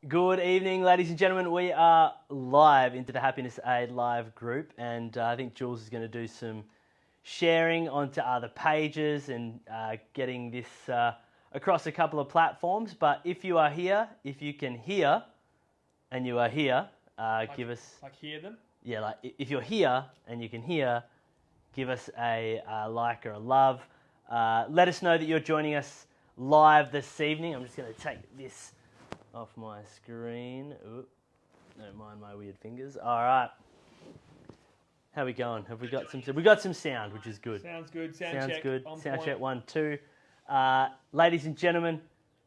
Good evening, ladies and gentlemen. We are live into the Happiness Aid live group, and I think Jules is going to do some sharing onto other pages and getting this across a couple of platforms. But if you are here, if you can hear, and you are here, give us... Like hear them? Yeah, like if you're here and you can hear, give us a like or a love. Let us know that you're joining us live this evening. I'm just going to take this off my screen. Ooh, don't mind my weird fingers. All right. How are we going? Have we got some? We got some sound, which is good. Sounds good. Sounds check. good. On Sound point. check 1, 2. Ladies and gentlemen,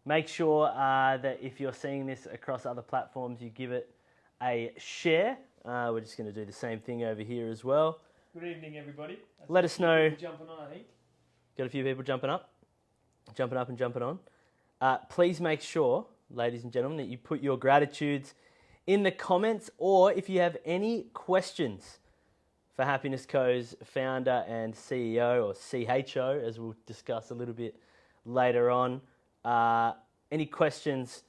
make sure that if you're seeing this across other platforms, you give it a share. We're just going to do the same thing over here as well. Good evening, everybody. Let us know. Jumping on, I think. Got a few people jumping up and jumping on. Please make sure, ladies and gentlemen, that you put your gratitudes in the comments, or if you have any questions for Happiess Co's founder and CEO, or CHO, as we'll discuss a little bit later on. Any questions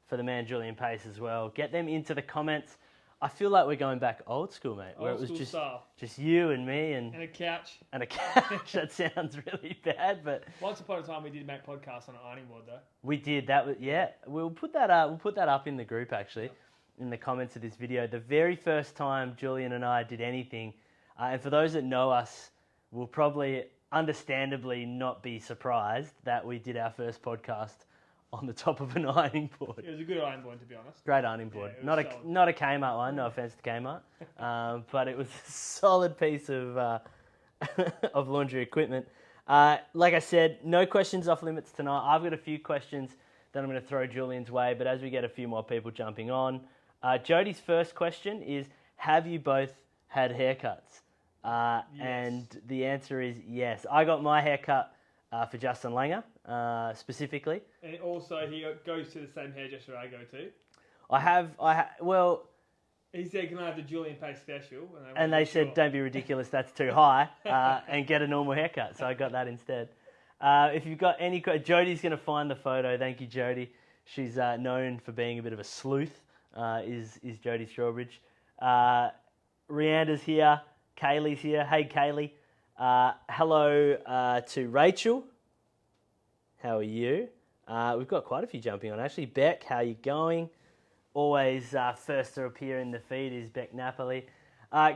for the man Julian Pace as well, get them into the comments. I feel like we're going back old school, mate, where it was just you and me and a couch. And a couch. That sounds really bad, but Once upon a time we did make podcasts on an ironing board, though. we did. That was, yeah. We'll put that up. We'll put that up in the group, actually, in the comments of this video. The very first time Julian and I did anything, and for those that know us, will probably understandably not be surprised that we did our first podcast on the top of an ironing board. It was a good ironing board, to be honest. Great ironing board. Yeah, it was not a Kmart one. No offense to Kmart, but it was a solid piece of of laundry equipment. Like I said, no questions off limits tonight. I've got a few questions that I'm going to throw Julian's way, but as we get a few more people jumping on, Jody's first question is: have you both had haircuts? Yes. And the answer is yes. I got my haircut for Justin Langer, specifically. And also, he goes to the same hairdresser I go to. Well... He said, can I have the Julian Pace special? And they said, don't be ridiculous, that's too high, and get a normal haircut. So I got that instead. If you've got any... Jody's going to find the photo. Thank you, Jody. She's known for being a bit of a sleuth, is Jody Strawbridge. Rhianda's here. Kaylee's here. Hey, Kaylee. Hello to Rachel. How are you? We've got quite a few jumping on, actually. Beck, how are you going? Always first to appear in the feed is Beck Napoli.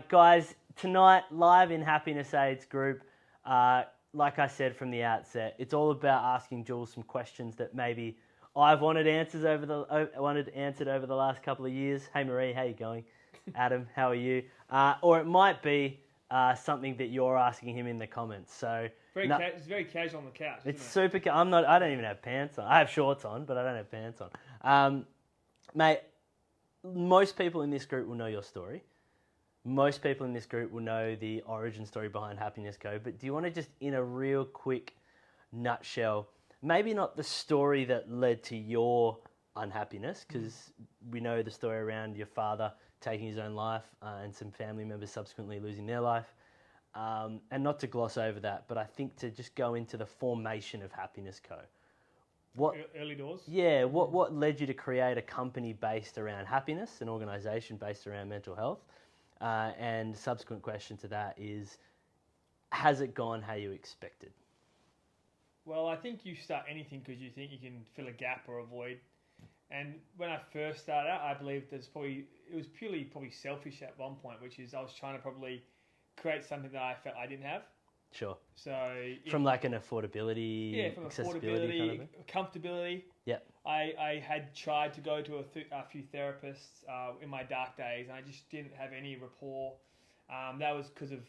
Guys, tonight, live in Happiness Aid's group, like I said from the outset, it's all about asking Jules some questions that maybe I've wanted answered over the last couple of years. Hey, Marie, how you going? Adam, how are you? Or it might be something that you're asking him in the comments. So it's very casual on the couch. It's super. I don't even have pants on. I have shorts on, but I don't have pants on. Mate, most people in this group will know your story. Most people in this group will know the origin story behind Happiess Co. But do you want to just, in a real quick nutshell, maybe not the story that led to your unhappiness, because we know the story around your father taking his own life and some family members subsequently losing their life. And not to gloss over that, but I think to just go into the formation of Happiess Co. Early doors? Yeah, what led you to create a company based around happiness, an organisation based around mental health? And subsequent question to that is, has it gone how you expected? Well, I think you start anything because you think you can fill a gap or a void. And when I first started out, I believe it was purely selfish at one point, which is I was trying to probably create something that I felt I didn't have. Sure. So from like an affordability, from accessibility, affordability, kind of comfortability. Yep. I had tried to go to a few therapists in my dark days, and I just didn't have any rapport. That was because of,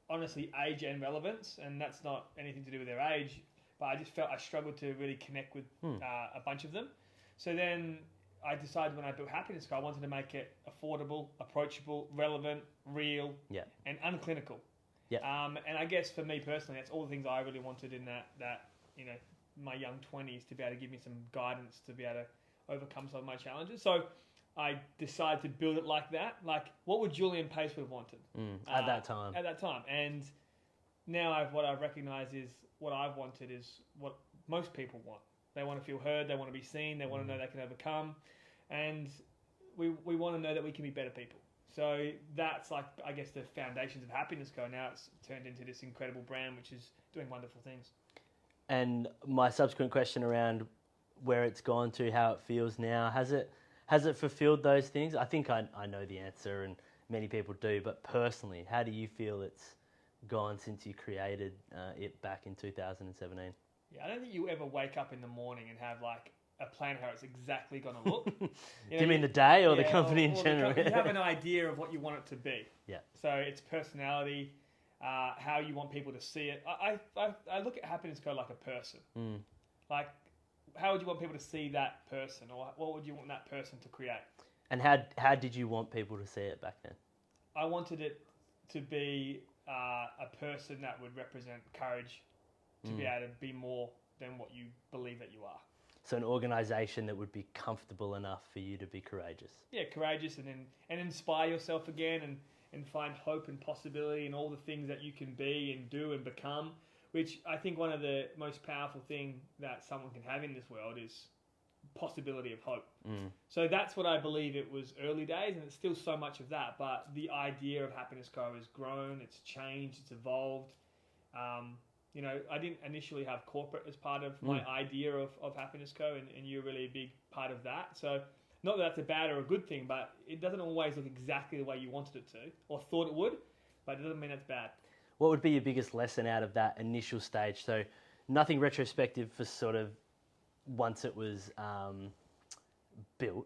honestly, age and relevance, and that's not anything to do with their age, but I just felt I struggled to really connect with a bunch of them. So then I decided when I built Happiess Co, I wanted to make it affordable, approachable, relevant, real, and unclinical. Yeah. And I guess for me personally, that's all the things I really wanted in that my young 20s, to be able to give me some guidance to be able to overcome some of my challenges. So I decided to build it like that. Like, what would Julian Pace would have wanted at that time? At that time, and now what I've recognised is what I've wanted is what most people want. They want to feel heard. They want to be seen. They want to know they can overcome. and we want to know that we can be better people. So that's like, I guess, the foundations of Happiness Co. Now it's turned into this incredible brand which is doing wonderful things. And my subsequent question around where it's gone to, how it feels now, has it fulfilled those things? I think I know the answer, and many people do, but personally, how do you feel it's gone since you created it back in 2017? Yeah, I don't think you ever wake up in the morning and have like a plan how it's exactly going to look. Do you mean the day or the company in or general? You have an idea of what you want it to be. Yeah. So it's personality, how you want people to see it. I look at Happiness Co. like a person. Like, how would you want people to see that person, or what would you want that person to create? And how did you want people to see it back then? I wanted it to be a person that would represent courage, to be able to be more than what you believe that you are. So an organisation that would be comfortable enough for you to be courageous. Yeah, courageous, and inspire yourself again, and find hope and possibility in all the things that you can be and do and become, which I think one of the most powerful thing that someone can have in this world is possibility of hope. So that's what I believe it was early days, and it's still so much of that, but the idea of Happiness Co. has grown, it's changed, it's evolved. You know, I didn't initially have corporate as part of my idea of Happiness Co. And you're really a big part of that. So not that that's a bad or a good thing, but it doesn't always look exactly the way you wanted it to or thought it would, but it doesn't mean that's bad. What would be your biggest lesson out of that initial stage? So nothing retrospective for sort of once it was built,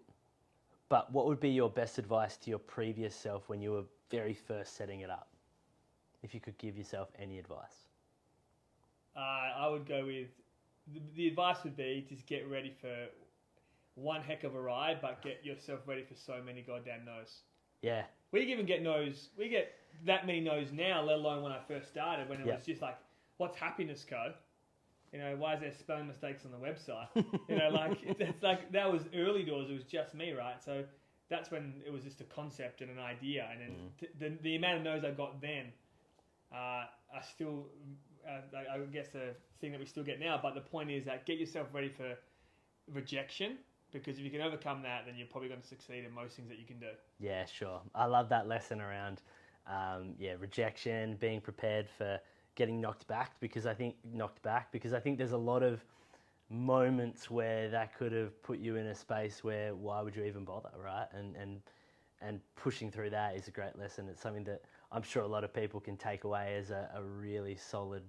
but what would be your best advice to your previous self when you were very first setting it up? If you could give yourself any advice. I would go with, the advice would be just get ready for one heck of a ride, but get yourself ready for so many goddamn no's. Yeah. We even get no's, we get that many no's now, let alone when I first started, when it was just like, what's Happiness Co? You know, why is there spelling mistakes on the website? You know, like, it's like, that was early doors, it was just me, right? So that's when it was just a concept and an idea, and then the amount of no's I got then are still... I guess a thing that we still get now, but the point is that get yourself ready for rejection, because if you can overcome that, then you're probably going to succeed in most things that you can do. Yeah, sure. I love that lesson around rejection, being prepared for getting knocked back, because I think there's a lot of moments where that could have put you in a space where why would you even bother, right? And pushing through that is a great lesson. It's something that I'm sure a lot of people can take away as a really solid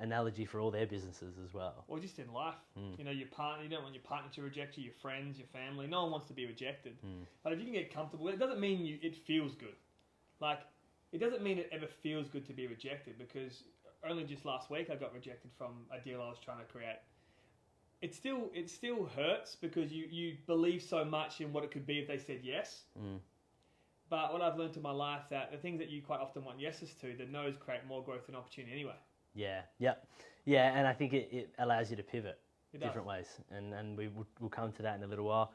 analogy for all their businesses as well. Or just in life. You know, your partner, you don't want your partner to reject you, your friends, your family. No one wants to be rejected. But if you can get comfortable, it doesn't mean it feels good. Like, it doesn't mean it ever feels good to be rejected, because only just last week I got rejected from a deal I was trying to create. It still hurts, because you believe so much in what it could be if they said yes. But what I've learned in my life, that the things that you quite often want yeses to, the no's create more growth and opportunity anyway. Yeah, and I think it allows you to pivot different ways, and we'll come to that in a little while.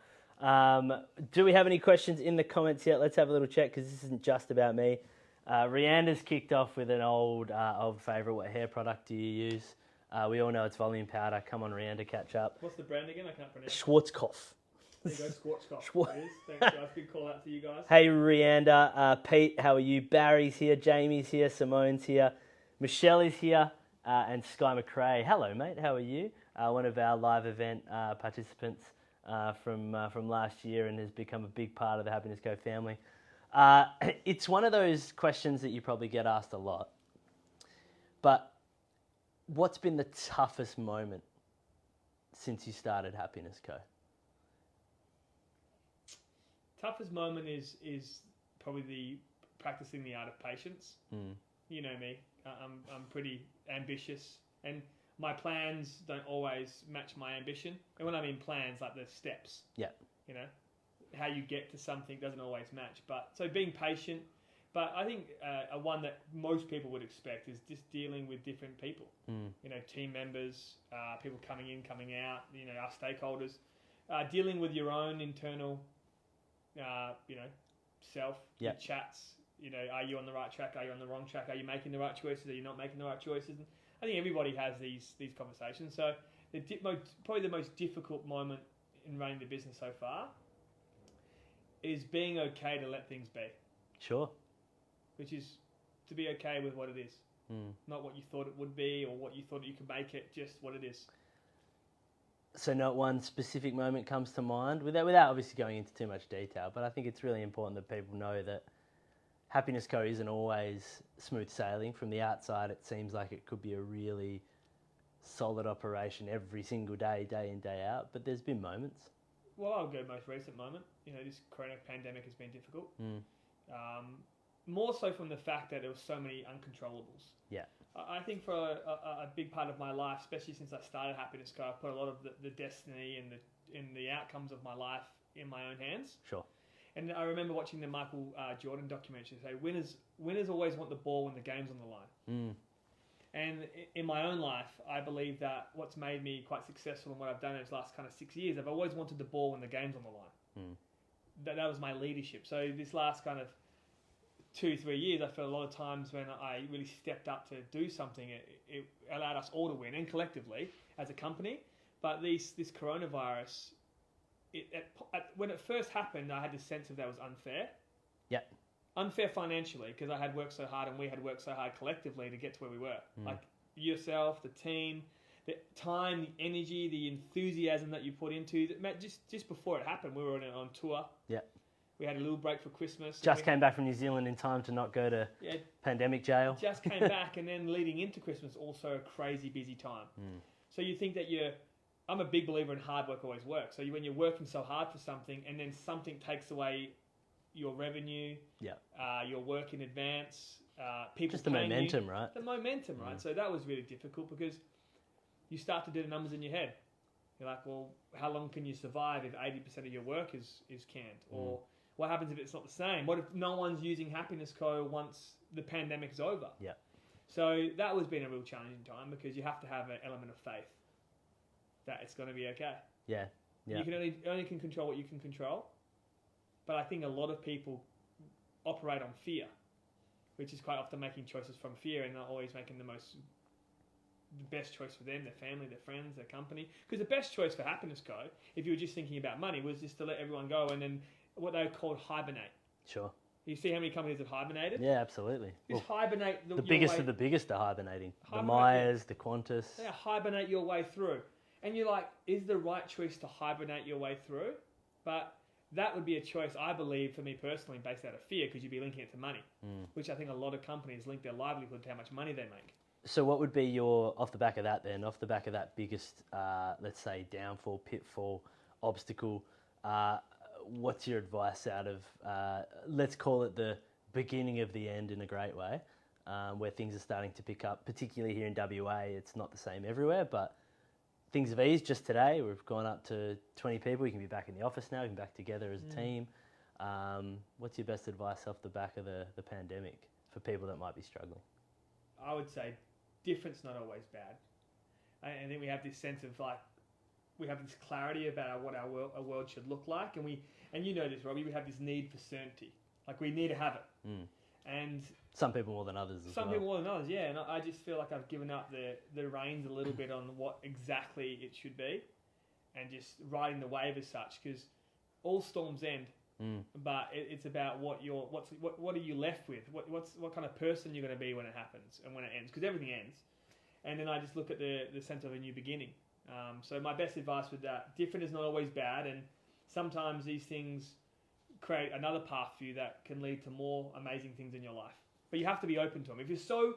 Do we have any questions in the comments yet? Let's have a little check, because this isn't just about me. Rianda's kicked off with an old favourite. What hair product do you use? We all know it's volume powder. Come on, Rianda, catch up. What's the brand again? I can't pronounce it. Schwarzkopf. There you go, Schwarzkopf. Thanks, guys. Big call out to you guys. Hey, Rianda. Pete, how are you? Barry's here. Jamie's here. Simone's here. Michelle is here. And Sky McRae. Hello, mate. How are you? One of our live event participants from last year, and has become a big part of the Happiness Co family. It's one of those questions that you probably get asked a lot. But what's been the toughest moment since you started Happiness Co? Toughest moment is probably the practicing the art of patience. You know me, I'm pretty ambitious, and my plans don't always match my ambition. And when I mean plans, like the steps. Yeah. You know, how you get to something doesn't always match. But so being patient. But I think a one that most people would expect is just dealing with different people. You know, team members, people coming in, coming out. You know, our stakeholders, dealing with your own internal. You know, self, chats, you know, are you on the right track? Are you on the wrong track? Are you making the right choices? Are you not making the right choices? And I think everybody has these conversations. So probably the most difficult moment in running the business so far is being okay to let things be. Sure. Which is to be okay with what it is. Not what you thought it would be or what you thought you could make it, just what it is. So not one specific moment comes to mind, without obviously going into too much detail, but I think it's really important that people know that Happiess Co isn't always smooth sailing. From the outside, it seems like it could be a really solid operation every single day, day in, day out, but there's been moments. Well, I'll go most recent moment. This corona pandemic has been difficult. More so from the fact that there were so many uncontrollables. Yeah. I think for a big part of my life, especially since I started Happiess Co, I put a lot of the destiny and the outcomes of my life in my own hands. Sure. And I remember watching the Michael Jordan documentary say, winners always want the ball when the game's on the line. And in my own life, I believe that what's made me quite successful in what I've done in these last kind of 6 years, I've always wanted the ball when the game's on the line. That was my leadership. So this last kind of 2-3 years, I felt a lot of times when I really stepped up to do something, it allowed us all to win, and collectively as a company. But this coronavirus, when it first happened, I had this sense of that was unfair. Yeah. Unfair financially, because I had worked so hard and we had worked so hard collectively to get to where we were. Like yourself, the team, the time, the energy, the enthusiasm that you put into that. Just before it happened, we were on tour. Yeah. We had a little break for Christmas. Just came back from New Zealand in time to not go to pandemic jail. Just came back, and then leading into Christmas, also a crazy busy time. So you think that I'm a big believer in hard work always works. So when you're working so hard for something, and then something takes away your revenue, your work in advance, people just the momentum, right? The momentum, right? So that was really difficult because you start to do the numbers in your head. You're like, well, how long can you survive if 80% of your work is canned? Or what happens if it's not the same? What if no one's using Happiess Co once the pandemic is over? Yeah. So that was been a real challenging time because you have to have an element of faith that it's going to be okay. Yeah. You can only can control what you can control. But I think a lot of people operate on fear, which is quite often making choices from fear and not always making the best choice for them, their family, their friends, their company. Because the best choice for Happiess Co, if you were just thinking about money, was just to let everyone go and then what they called hibernate. Sure. You see how many companies have hibernated? Yeah, absolutely. Just hibernate the biggest of the biggest are hibernating. The Myers, the Qantas. Yeah, hibernate your way through. And you're like, is the right choice to hibernate your way through? But that would be a choice, I believe, for me personally, based out of fear, because you'd be linking it to money, which I think a lot of companies link their livelihood to how much money they make. So what would be off the back of that biggest, let's say, downfall, pitfall, obstacle, what's your advice out of, let's call it the beginning of the end in a great way, where things are starting to pick up, particularly here in WA. It's not the same everywhere, but things have eased just today. We've gone up to 20 people. You can be back in the office now. You can be back together as a team. What's your best advice off the back of the pandemic for people that might be struggling? I would say different's not always bad. I think we have this sense of we have this clarity about what our world should look like, and you know this, Robbie, we have this need for certainty. Like we need to have it. And some people more than others as well. Some people more than others, yeah. And I just feel like I've given up the reins a little bit on what exactly it should be, and just riding the wave as such, because all storms end. But it's about what are you left with? What kind of person you're going to be when it happens and when it ends? Because everything ends. And then I just look at the sense of a new beginning. So my best advice with that: different is not always bad, and sometimes these things create another path for you that can lead to more amazing things in your life. But you have to be open to them. If you're so,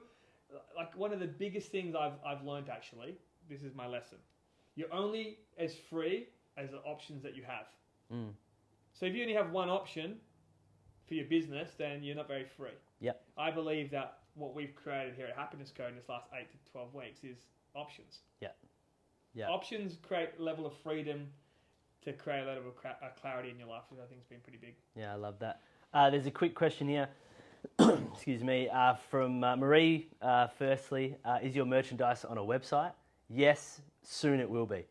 one of the biggest things I've learned actually, this is my lesson. You're only as free as the options that you have. So if you only have one option for your business, then you're not very free. Yep. I believe that what we've created here at Happiess Co in this last 8 to 12 weeks is options. Yeah. Options create a level of freedom to create a level of clarity in your life, which I think has been pretty big. Yeah, I love that. There's a quick question here, excuse me, from Marie. Firstly, is your merchandise on a website? Yes, soon it will be.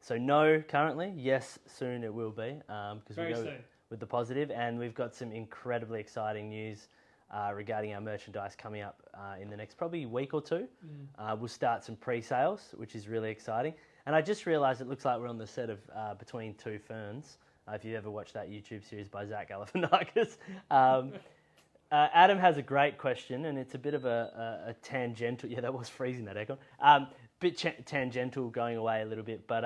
So no, currently. Yes, soon it will be. Because Very soon. With the positive, and we've got some incredibly exciting news regarding our merchandise coming up in the next probably week or two. We'll start some pre-sales, which is really exciting. And I just realised it looks like we're on the set of Between Two Ferns. if you ever watched that YouTube series by Zach Galifianakis. Adam has a great question, and it's a bit of a tangential. Yeah, that was freezing, that aircon. Tangential, going away a little bit. But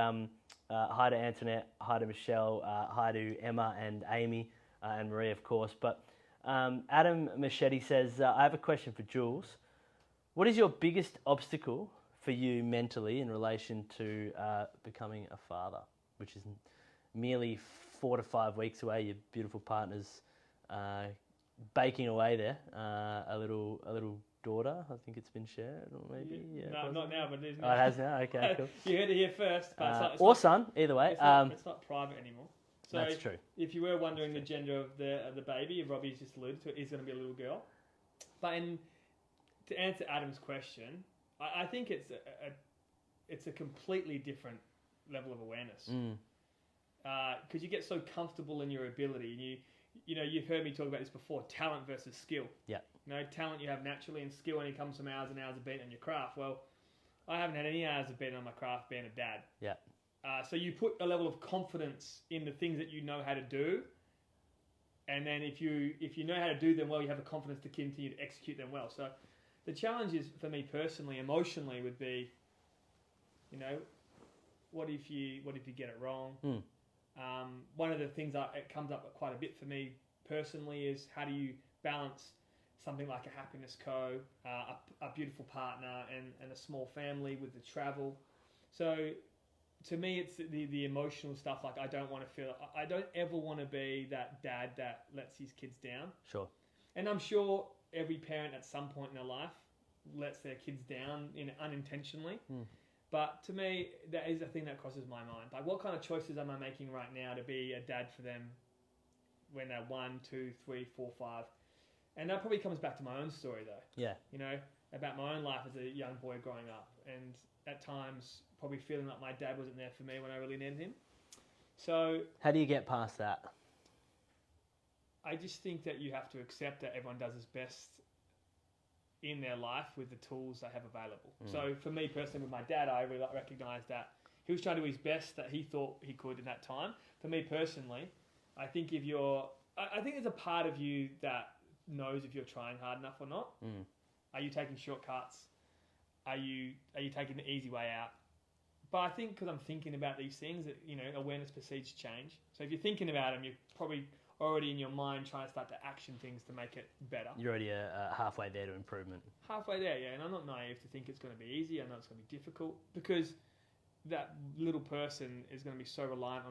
hi to Antoinette, hi to Michelle, hi to Emma and Amy, and Marie, of course. But Adam Machete says, I have a question for Jules. What is your biggest obstacle for you mentally in relation to becoming a father, which is merely 4 to 5 weeks away? Your beautiful partner's baking away there. A little daughter, I think it's been shared, or maybe. Yeah, no, not now, but it is now. Oh, it has now. Okay, cool. You heard it here first. But or son, either way. It's not private anymore. So that's true. If you were wondering the gender of the baby, Robbie's just alluded to it, is going to be a little girl. But to answer Adam's question, I think it's a completely different level of awareness. Because you get so comfortable in your ability, and you've heard me talk about this before: talent versus skill. Yeah. Talent you have naturally, and skill only comes from hours and hours of being on your craft. Well, I haven't had any hours of being on my craft being a dad. Yeah. So you put a level of confidence in the things that you know how to do, and then if you know how to do them well, you have the confidence to continue to execute them well. So the challenge is, for me personally, emotionally, would be, what if you get it wrong? One of the things that it comes up quite a bit for me personally is, how do you balance something like a Happiess Co, a beautiful partner, and a small family with the travel. So to me, it's the emotional stuff. Like, I don't ever want to be that dad that lets his kids down. Sure. And I'm sure every parent at some point in their life lets their kids down unintentionally. But to me, that is a thing that crosses my mind. Like, what kind of choices am I making right now to be a dad for them when they're 1, 2, 3, 4, 5? And that probably comes back to my own story, though. Yeah. About my own life as a young boy growing up. And at times, probably feeling like my dad wasn't there for me when I really needed him. So, how do you get past that? I just think that you have to accept that everyone does his best in their life with the tools they have available. So for me personally, with my dad, I really recognised that he was trying to do his best that he thought he could in that time. For me personally, I think I think there's a part of you that knows if you're trying hard enough or not. Are you taking shortcuts? Are you taking the easy way out? But I think, because I'm thinking about these things, that awareness precedes change. So if you're thinking about them, you're probably already in your mind trying to start to action things to make it better. You're already halfway there to improvement. Halfway there, yeah. And I'm not naive to think it's going to be easy. I know it's going to be difficult, because that little person is going to be so reliant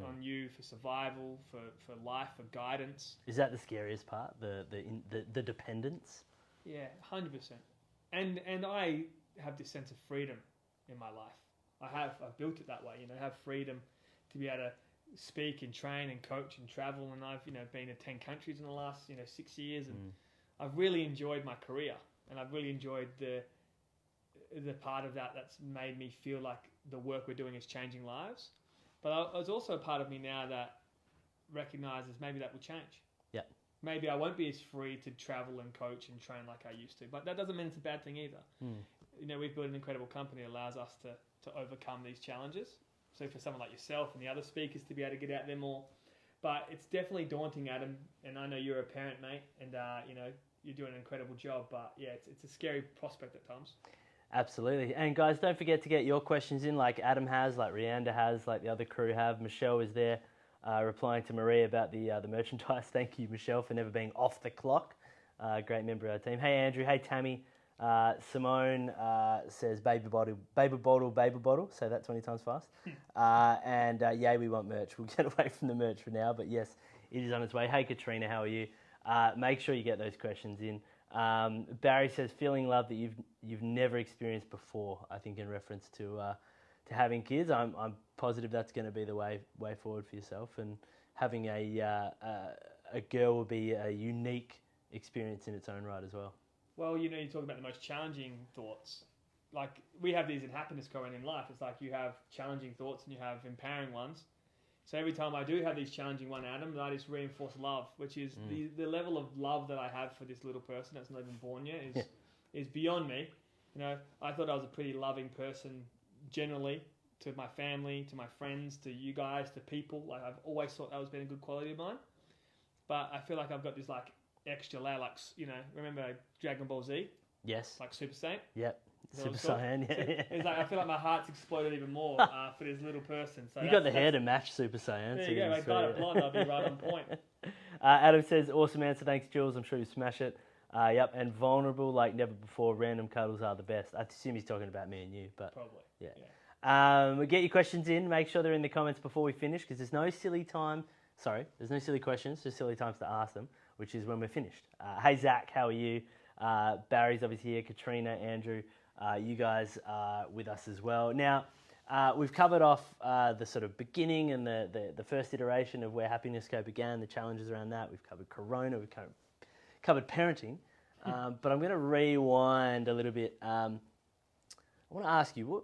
on you for survival, for life, for guidance. Is that the scariest part? The dependence? Yeah, 100%. And I have this sense of freedom in my life. I've built it that way. I have freedom to be able to speak and train and coach and travel, and I've been to 10 countries in the last 6 years, and I've really enjoyed my career, and I've really enjoyed the part of that that's made me feel like the work we're doing is changing lives. But there's also a part of me now that recognises maybe that will change. Yeah. Maybe I won't be as free to travel and coach and train like I used to, but that doesn't mean it's a bad thing either. We've built an incredible company that allows us to overcome these challenges. So for someone like yourself and the other speakers to be able to get out there more. But it's definitely daunting, Adam, and I know you're a parent, mate, and you're doing an incredible job, but yeah, it's a scary prospect at times. Absolutely. And guys, don't forget to get your questions in, like Adam has, like Rianda has, like the other crew have. Michelle is there replying to Marie about the merchandise. Thank you, Michelle, for never being off the clock. Great member of our team. Hey, Andrew. Hey, Tammy. Simone says baby bottle. Say that 20 times fast. Yay, we want merch. We'll get away from the merch for now, but yes, it is on its way. Hey, Katrina, how are you? Make sure you get those questions in. Barry says feeling love that you've never experienced before. I think in reference to having kids. I'm positive that's going to be the way forward for yourself, and having a girl will be a unique experience in its own right as well. Well, you talk about the most challenging thoughts. Like, we have these in Happiess Co and in life. It's like you have challenging thoughts and you have empowering ones. So every time I do have these challenging one, Adam, I just reinforce love, which is the level of love that I have for this little person that's not even born yet is beyond me. I thought I was a pretty loving person generally, to my family, to my friends, to you guys, to people. Like I've always thought that was been a good quality of mine. But I feel like I've got this like extra layer, like remember Dragon Ball Z? Yes. Like Super Saiyan. Yep. Super Saiyan. Yeah. It's like I feel like my heart's exploded even more for this little person. So you got the hair to match Super Saiyan. There you go. I dyed it blonde. I'll be right on point. Adam says, awesome answer. Thanks, Jules. I'm sure you smash it. Yep. And vulnerable like never before. Random cuddles are the best. I assume he's talking about me and you, but probably. Yeah. Get your questions in. Make sure they're in the comments before we finish, because there's no silly time. Sorry, there's no silly questions. Just silly times to ask them, which is when we're finished. Hey Zach, how are you? Barry's obviously here. Katrina, Andrew, you guys are with us as well. Now, we've covered off the sort of beginning and the first iteration of where Happiness Co began, the challenges around that. We've covered Corona. We've covered parenting. But I'm going to rewind a little bit. I want to ask you,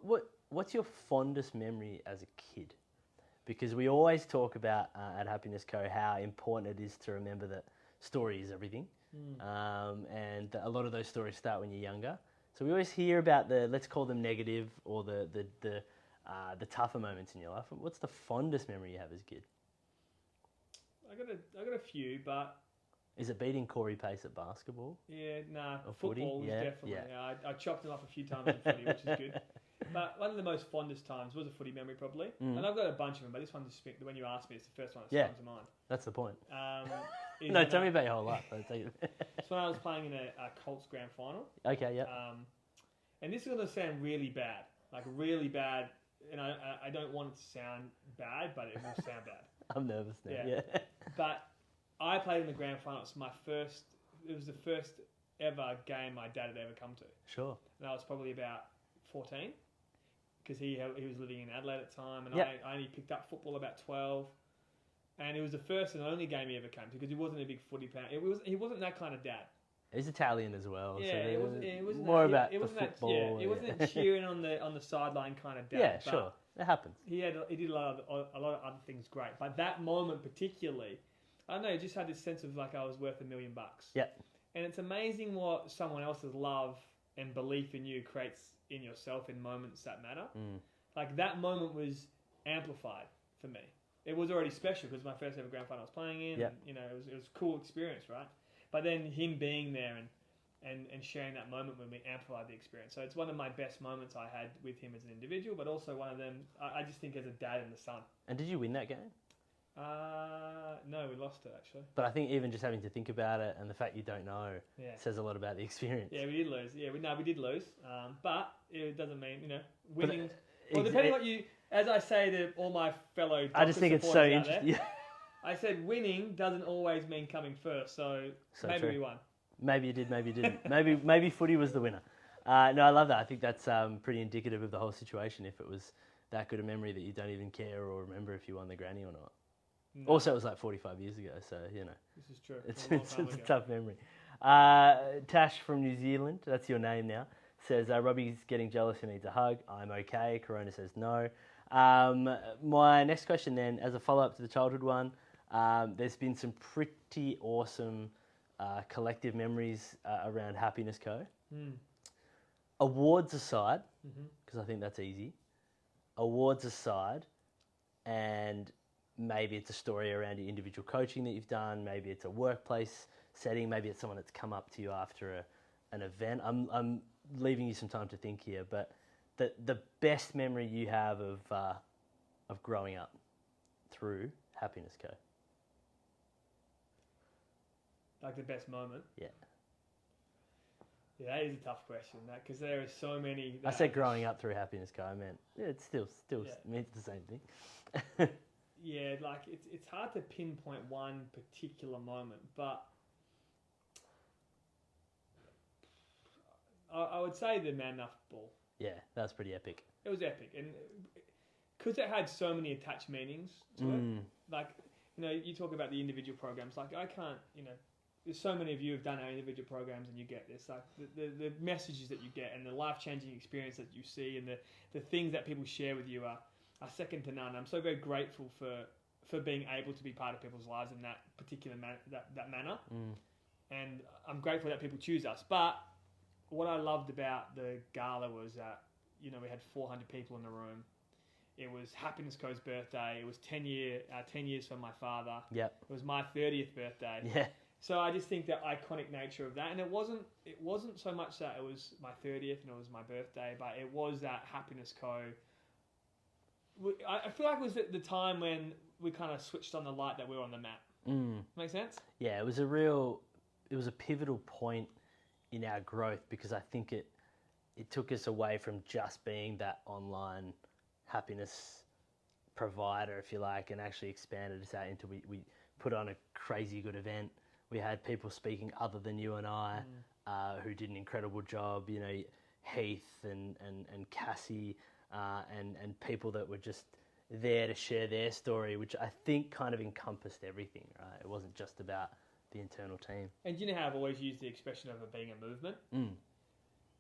what's your fondest memory as a kid? Because we always talk about at Happiness Co how important it is to remember that story is everything. And a lot of those stories start when you're younger. So we always hear about let's call them negative, or the tougher moments in your life. What's the fondest memory you have as a kid? I got a few, but is it beating Corey Pace at basketball? Yeah, nah. Or football footy? was definitely. Yeah. I chopped him off a few times in footy, which is good. But one of the most fondest times was a footy memory, probably. And I've got a bunch of them, but this one just when you asked me, it's the first one that comes to mind. That's the point. No, tell me about your whole life. It's when I was playing in a Colts grand final. Okay, yeah. And this is going to sound really bad, and I don't want it to sound bad, but it will sound bad. I'm nervous now. Yeah. But I played in the grand final. It was the first ever game my dad had ever come to. Sure. And I was probably about 14, because he was living in Adelaide at the time, and I only picked up football about 12. And it was the first and only game he ever came to, because he wasn't a big footy fan. He wasn't that kind of dad. He's Italian as well. Yeah, so it wasn't more that, about it the wasn't football. That, it wasn't that cheering on the sideline kind of dad. Yeah, sure, it happens. He did a lot of other things great, but that moment particularly, I don't know, he just had this sense of like I was worth $1 million. Yeah. And it's amazing what someone else's love and belief in you creates in yourself in moments that matter. Like that moment was amplified for me. It was already special because my first ever grand final I was playing in. Yep. And, it was a cool experience, right? But then him being there and sharing that moment with me amplified the experience. So it's one of my best moments I had with him as an individual, but also one of them I just think as a dad and a son. And did you win that game? No, we lost it actually. But I think even just having to think about it and the fact you don't know says a lot about the experience. Yeah, we did lose. Yeah, we did lose. But it doesn't mean winning. Depending what you, as I say to all my fellow, I just think it's so interesting. I said winning doesn't always mean coming first. So maybe true. we won. Maybe you did. Maybe you didn't. maybe footy was the winner. No, I love that. I think that's pretty indicative of the whole situation. If it was that good a memory that you don't even care or remember if you won the granny or not. No. Also, it was like 45 years ago, so This is true. It's a tough memory. Tash from New Zealand, that's your name now, says Robbie's getting jealous and needs a hug. I'm okay. Corona says no. My next question then, as a follow-up to the childhood one, there's been some pretty awesome collective memories around Happiness Co. Awards aside, because I think that's easy. Awards aside, and maybe it's a story around your individual coaching that you've done. Maybe it's a workplace setting. Maybe it's someone that's come up to you after an event. I'm leaving you some time to think here, but the best memory you have of growing up through Happiness Co. Like the best moment? Yeah. Yeah, that is a tough question, because there are so many. I said growing up through Happiness Co. I meant it still means the same thing. Yeah, like it's hard to pinpoint one particular moment, but I would say the Man Enough ball. Yeah, that was pretty epic. It was epic, and because it had so many attached meanings to it. Like, you talk about the individual programs. Like, I can't, there's so many of you have done our individual programs, and you get this, like the messages that you get, and the life-changing experience that you see, and the things that people share with you are second to none. I'm so very grateful for being able to be part of people's lives in that particular that manner, and I'm grateful that people choose us. But what I loved about the gala was that we had 400 people in the room, It was Happiness Co's birthday. It was 10 years for my father. Yep. It was my 30th birthday. Yeah. So I just think the iconic nature of that, and it wasn't so much that it was my 30th and it was my birthday, but it was that Happiness Co. I feel like it was at the time when we kind of switched on the light that we were on the map. Make sense? Yeah, it was a pivotal point in our growth, because I think it took us away from just being that online happiness provider, if you like, and actually expanded us out into we put on a crazy good event. We had people speaking other than you and I who did an incredible job. You know, Heath and Cassie and people that were just there to share their story, which I think kind of encompassed everything, right? It wasn't just about the internal team. And you know how I've always used the expression of it being a movement?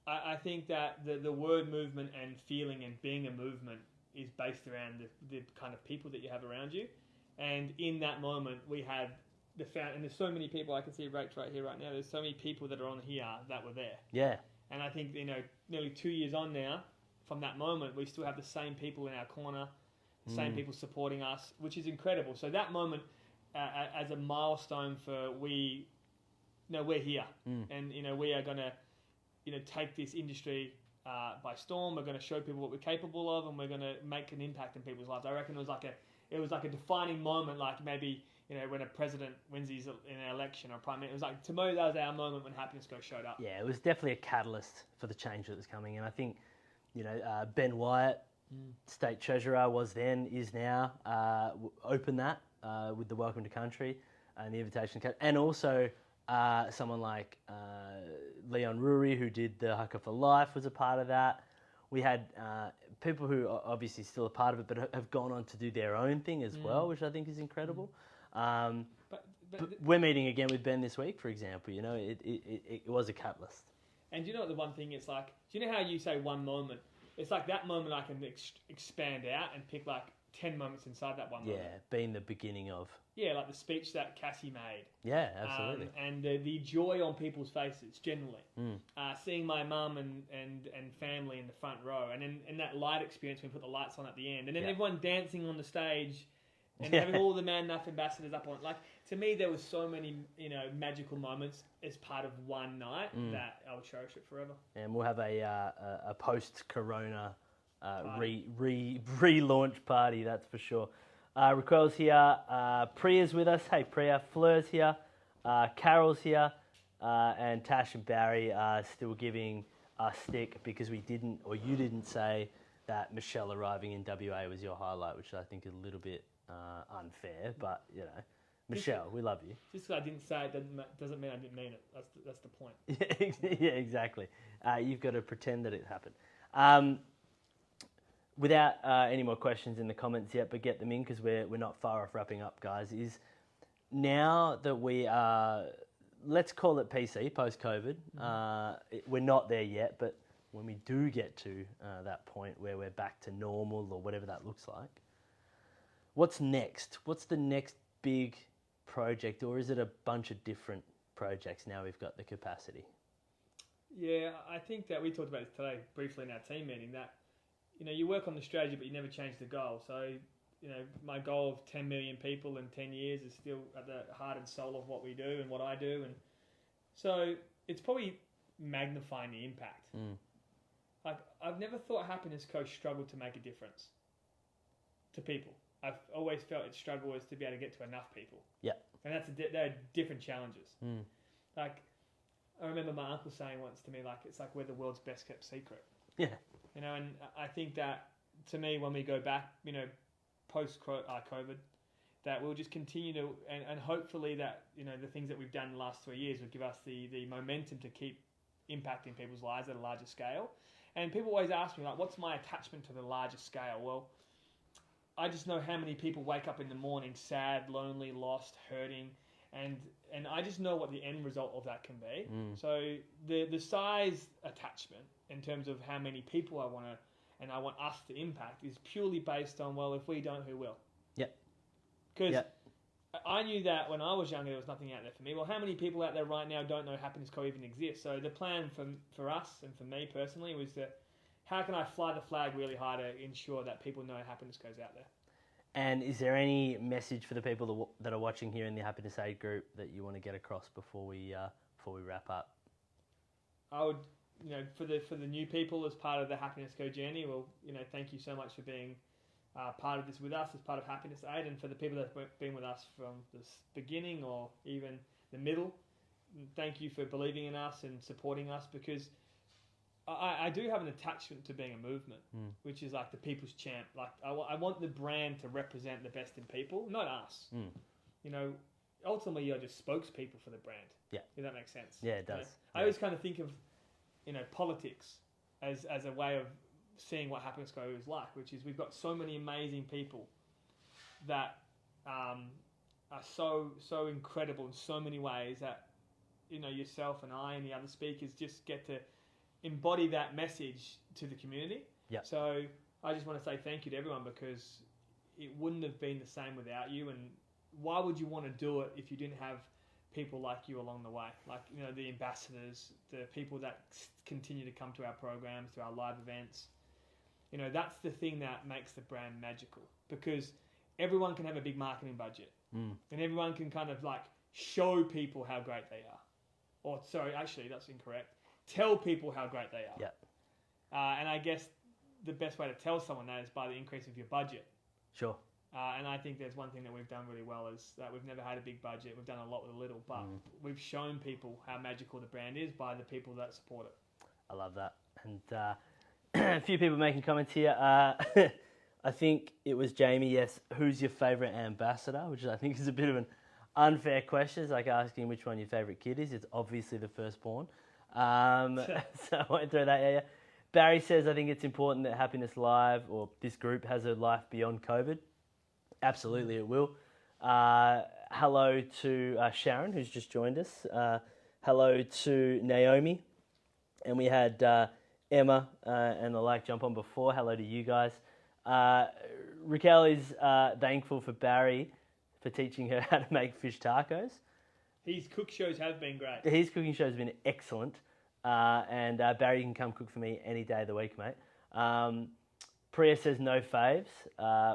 I think that the word movement and feeling and being a movement is based around the kind of people that you have around you. And in that moment, we had and there's so many people, I can see Rach right here, right now, there's so many people that are on here that were there. Yeah. And I think, nearly 2 years on now, from that moment, we still have the same people in our corner, the same people supporting us, which is incredible. So that moment, as a milestone for we're here. And, we are going to, take this industry by storm. We're going to show people what we're capable of, and we're going to make an impact in people's lives. I reckon it was like a defining moment, like maybe, when a president wins in an election or prime minister. It was like, to me, that was our moment when Happiness Co showed up. Yeah, it was definitely a catalyst for the change that was coming. And I think, Ben Wyatt, State Treasurer, was then, is now, opened that with the Welcome to Country and the invitation. And also someone like Leon Ruri, who did the Haka for Life, was a part of that. We had people who are obviously still a part of it, but have gone on to do their own thing as well, which I think is incredible. But we're meeting again with Ben this week, for example. It was a catalyst. And do you know what the one thing it's like? Do you know how you say one moment? It's like that moment I can expand out and pick like 10 moments inside that one moment. Yeah, being the beginning of. Yeah, like the speech that Cassie made. Yeah, absolutely. And the joy on people's faces, generally. Seeing my mum and family in the front row. And then that light experience when we put the lights on at the end. And then everyone dancing on the stage and having all the Man Enough ambassadors up on it. Like, to me, there was so many, magical moments as part of one night that I will cherish it forever. And we'll have a post-corona relaunch party, that's for sure. Raquel's here, Priya's with us. Hey Priya, Fleur's here, Carol's here, and Tash and Barry are still giving us stick because you didn't say that Michelle arriving in WA was your highlight, which I think is a little bit unfair, but Michelle, we love you. Just because I didn't say it doesn't mean I didn't mean it. That's the point. Yeah, exactly. You've got to pretend that it happened. Without any more questions in the comments yet, but get them in because we're not far off wrapping up, guys, is now that we are, let's call it PC, post-COVID, we're not there yet, but when we do get to that point where we're back to normal or whatever that looks like, what's next? What's the next big project, or is it a bunch of different projects now we've got the capacity? Yeah, I think that we talked about this today briefly in our team meeting, that you work on the strategy, but you never change the goal. So, my goal of 10 million people in 10 years is still at the heart and soul of what we do and what I do. And so it's probably magnifying the impact. Like, I've never thought Happiness Co struggled to make a difference to people. I've always felt its struggle was to be able to get to enough people. Yeah. And there are different challenges. Like, I remember my uncle saying once to me, like, it's like we're the world's best kept secret. Yeah. And I think that, to me, when we go back, post-COVID, that we'll just continue to, and hopefully that, the things that we've done in the last 3 years will give us the momentum to keep impacting people's lives at a larger scale. And people always ask me, like, what's my attachment to the larger scale? Well, I just know how many people wake up in the morning sad, lonely, lost, hurting, and I just know what the end result of that can be. So the size attachment in terms of how many people I want us to impact is purely based on, well, if we don't, who will? Yep. Because I knew that when I was younger, there was nothing out there for me. Well, how many people out there right now don't know Happiness Co even exists? So the plan for us and for me personally was to how can I fly the flag really high to ensure that people know Happiness goes out there? And is there any message for the people that are watching here in the Happiness Aid group that you want to get across before we wrap up? I would, for the new people as part of the Happiness Co journey, well, thank you so much for being part of this with us as part of Happiness Aid, and for the people that have been with us from the beginning or even the middle, thank you for believing in us and supporting us, because I do have an attachment to being a movement, which is like the people's champ. Like I want the brand to represent the best in people, not us. Ultimately you're just spokespeople for the brand. Yeah. If that makes sense. Yeah, it does. I always kind of think of, politics as a way of seeing what Happiness Co is like, which is we've got so many amazing people that are so incredible in so many ways that, yourself and I and the other speakers just get to embody that message to the community. Yeah. So I just want to say thank you to everyone, because it wouldn't have been the same without you. And why would you want to do it if you didn't have people like you along the way? Like, the ambassadors, the people that continue to come to our programs, to our live events. That's the thing that makes the brand magical, because everyone can have a big marketing budget and everyone can kind of like show people how great they are. Or, sorry, actually, that's incorrect. Tell people how great they are. Yeah. And I guess the best way to tell someone that is by the increase of your budget. Sure. And I think there's one thing that we've done really well is that we've never had a big budget. We've done a lot with a little, but we've shown people how magical the brand is by the people that support it. I love that. And a few people making comments here. I think it was Jamie, yes. Who's your favourite ambassador? Which I think is a bit of an unfair question. It's like asking which one your favourite kid is. It's obviously the firstborn. So I won't throw that at you. Barry says, I think it's important that Happiness Live, or this group, has a life beyond COVID. Absolutely, it will. Hello to Sharon, who's just joined us. Hello to Naomi. And we had Emma and the like jump on before. Hello to you guys. Raquel is thankful for Barry for teaching her how to make fish tacos. His cook shows have been great. His cooking shows have been excellent. And Barry, you can come cook for me any day of the week, mate. Priya says no faves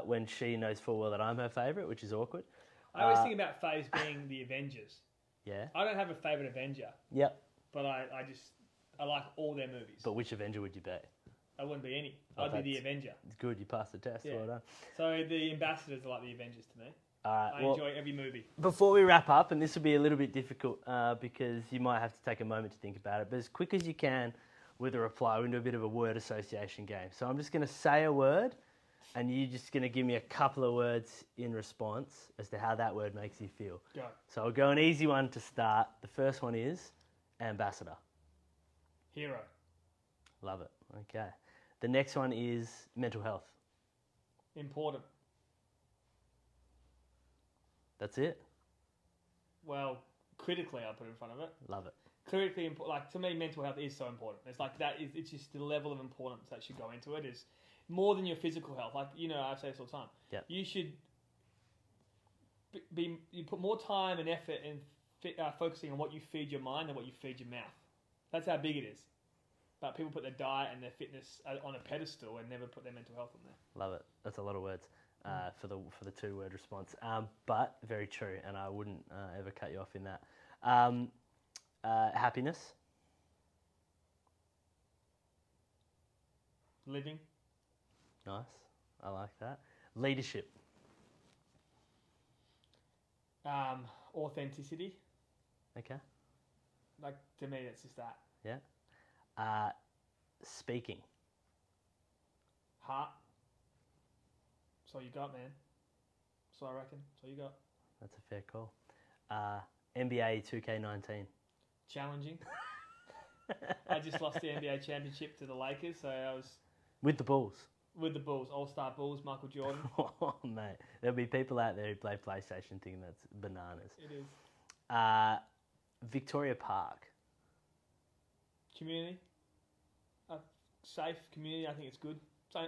when she knows full well that I'm her favourite, which is awkward. I always think about faves being the Avengers. Yeah. I don't have a favourite Avenger. Yep. But I like all their movies. But which Avenger would you be? I wouldn't be any. Oh, I'd be the Avenger. Good, you passed the test. Yeah. Well done. So the ambassadors are like the Avengers to me. I enjoy every movie. Before we wrap up, and this will be a little bit difficult because you might have to take a moment to think about it, but as quick as you can with a reply, we're going to do a bit of a word association game. So I'm just going to say a word, and you're just going to give me a couple of words in response as to how that word makes you feel. Go. So I'll go an easy one to start. The first one is ambassador. Hero. Love it. Okay. The next one is mental health. Important. That's it? Well, critically, I'll put in front of it. Love it. Critically important. Like, to me, mental health is so important. It's like that. It's just the level of importance that should go into it is more than your physical health. Like, I say this all the time. Yep. You should you put more time and effort in focusing on what you feed your mind than what you feed your mouth. That's how big it is. But people put their diet and their fitness on a pedestal and never put their mental health on there. Love it. That's a lot of words for the 2-word response. But very true, and I wouldn't ever cut you off in that. Happiness. Living. Nice. I like that. Leadership. Authenticity. Okay. Like, to me, that's just that. Yeah. Speaking. Heart. That's all you got, man. That's all I reckon. That's all you got. That's a fair call. NBA 2K19. Challenging. I just lost the NBA championship to the Lakers, so I was... With the Bulls. With the Bulls. All-Star Bulls, Michael Jordan. Oh, mate. There'll be people out there who play PlayStation thinking that's bananas. It is. Victoria Park. Community. A safe community. I think it's good. So,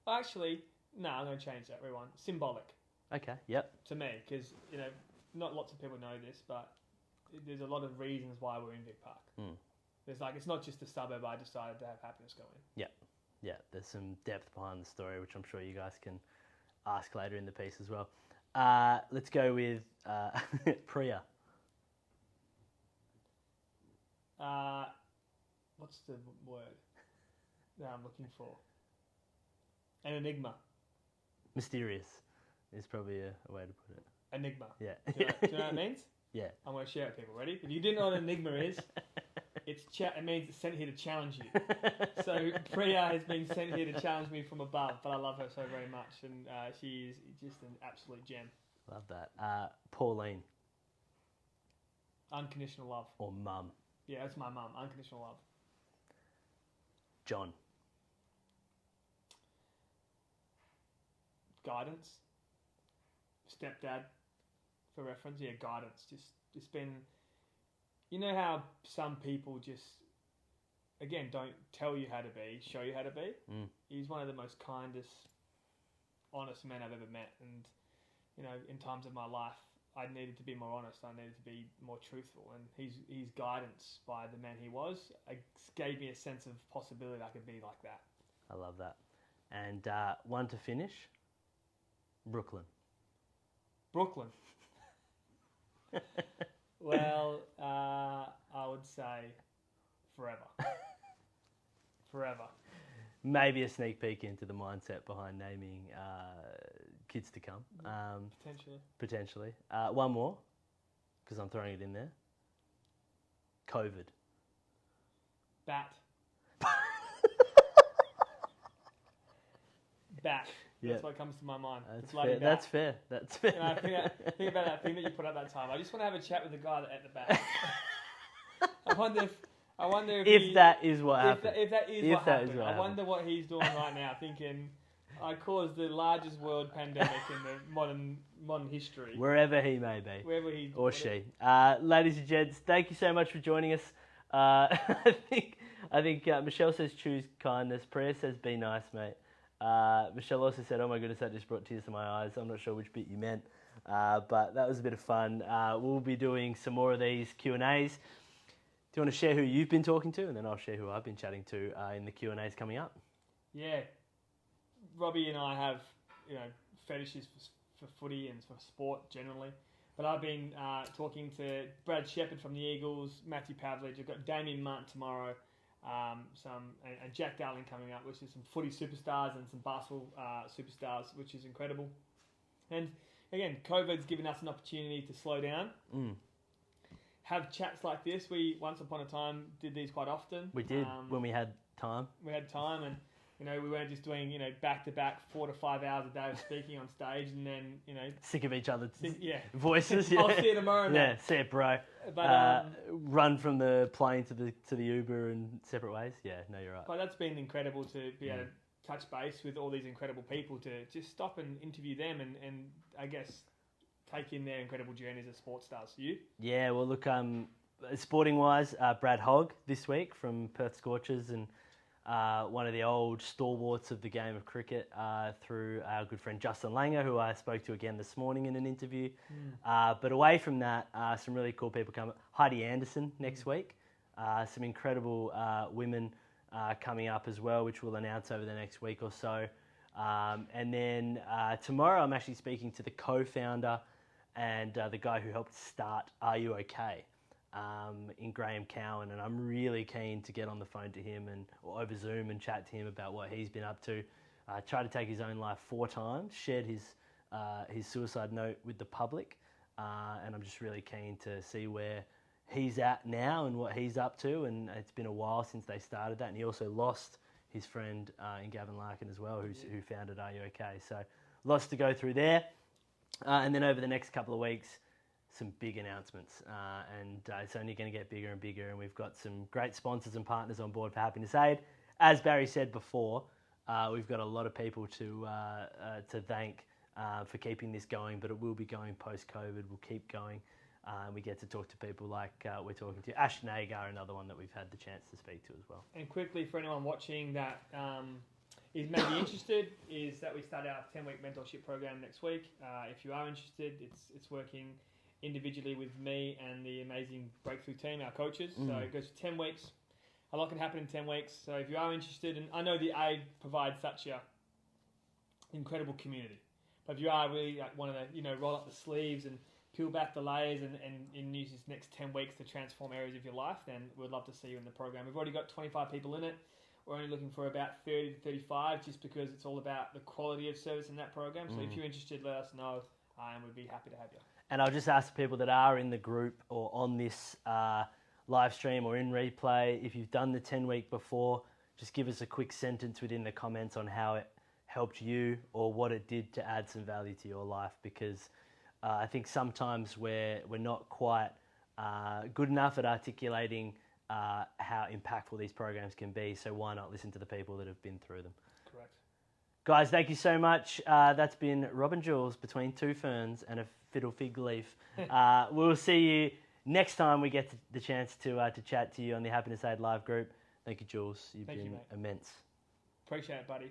actually, no, I'm going to change that. Rewind. Symbolic. Okay, yep. To me, because, not lots of people know this, but there's a lot of reasons why we're in Vic Park. There's it's not just a suburb I decided to have Happiness go in. Yep. Yeah, there's some depth behind the story, which I'm sure you guys can ask later in the piece as well. Let's go with Priya. What's the word that I'm looking for? An enigma. Mysterious is probably a way to put it. Enigma. Yeah. Do you know what it means? Yeah. I'm going to share it with people. Ready? If you didn't know what an enigma is, it means it's sent here to challenge you. So Priya has been sent here to challenge me from above, but I love her so very much, and she is just an absolute gem. Love that. Pauline. Unconditional love. Or Mum. Yeah, that's my mum. Unconditional love. John. Guidance. Stepdad, for reference. Yeah, guidance. Just been... You know how some people just, again, don't tell you how to be, show you how to be? Mm. He's one of the most kindest, honest men I've ever met. And, you know, in times of my life, I needed to be more honest. I needed to be more truthful. And his guidance by the man he was gave me a sense of possibility I could be like that. I love that. And one to finish, Brooklyn. Brooklyn. Well, I would say forever. Forever. Maybe a sneak peek into the mindset behind naming kids to come. Potentially. One more, because I'm throwing it in there. COVID. Bat. Bat. That's what comes to my mind. That's fair. That's fair. And I think about that thing that you put up that time. I just want to have a chat with the guy at the back. I wonder if that is what happened. If that is what happened. I wonder what he's doing right now, thinking I caused the largest world pandemic in the modern history. Wherever he may be. Wherever he or she. Ladies and gents, thank you so much for joining us. I think Michelle says choose kindness. Priya says be nice, mate. Michelle also said, oh my goodness, that just brought tears to my eyes. I'm not sure which bit you meant, but that was a bit of fun. We'll be doing some more of these Q&As. Do you want to share who you've been talking to? And then I'll share who I've been chatting to in the Q&As coming up. Yeah. Robbie and I have, fetishes for footy and for sport generally. But I've been talking to Brad Shepherd from the Eagles, Matthew Pavlich. I've got Damien Martin tomorrow. And Jack Darling coming up, which is some footy superstars and some basketball superstars, which is incredible. And again, COVID's given us an opportunity to slow down, have chats like this. We once upon a time did these quite often. We did when we had time. We had time, and we weren't just doing back to back 4 to 5 hours a day of speaking on stage, and then sick of each other's voices. Yeah. I'll see you tomorrow, mate. Yeah, see it, bro. But run from the plane to the Uber in separate ways. Yeah, no, you're right. But that's been incredible to be able to touch base with all these incredible people, to just stop and interview them, and I guess take in their incredible journeys as sports stars. You? Yeah, well, look, sporting wise, Brad Hogg this week from Perth Scorchers, and one of the old stalwarts of the game of cricket through our good friend Justin Langer, who I spoke to again this morning in an interview. But away from that, some really cool people coming. Heidi Anderson next week. Some incredible women coming up as well, which we'll announce over the next week or so. And then tomorrow I'm actually speaking to the co-founder and the guy who helped start Are You OK? In Graham Cowan, and I'm really keen to get on the phone to him or over Zoom and chat to him about what he's been up to. Tried to take his own life 4 times, shared his suicide note with the public, and I'm just really keen to see where he's at now and what he's up to. And it's been a while since they started that, and he also lost his friend in Gavin Larkin as well, who founded Are You OK? So lots to go through there, and then over the next couple of weeks, some big announcements, and it's only going to get bigger and bigger, and we've got some great sponsors and partners on board for Happiness Aid. As Barry said before, we've got a lot of people to thank for keeping this going, but it will be going post-COVID. We'll keep going. We get to talk to people like we're talking to. Ash Nagar, another one that we've had the chance to speak to as well. And quickly, for anyone watching that is maybe interested, is that we start our 10-week mentorship program next week. If you are interested, it's working individually with me and the amazing Breakthrough team, our coaches. So it goes for 10 weeks. A lot can happen in 10 weeks. So if you are interested, and I know the aid provides such a incredible community, but if you are really like want to, roll up the sleeves and peel back the layers and use this next 10 weeks to transform areas of your life, then we'd love to see you in the program. We've already got 25 people in it. We're only looking for about 30 to 35 just because it's all about the quality of service in that program. So if you're interested, let us know and we'd be happy to have you. And I'll just ask people that are in the group or on this live stream or in replay, if you've done the 10-week before, just give us a quick sentence within the comments on how it helped you or what it did to add some value to your life, because I think sometimes we're not quite good enough at articulating how impactful these programs can be. So why not listen to the people that have been through them? Correct. Guys, thank you so much. That's been Rob and Jules between two ferns and a fiddle fig leaf. We'll see you next time we get the chance to chat to you on the Happiness Aid live group. Thank you, Jules. You've been immense. Appreciate it, buddy.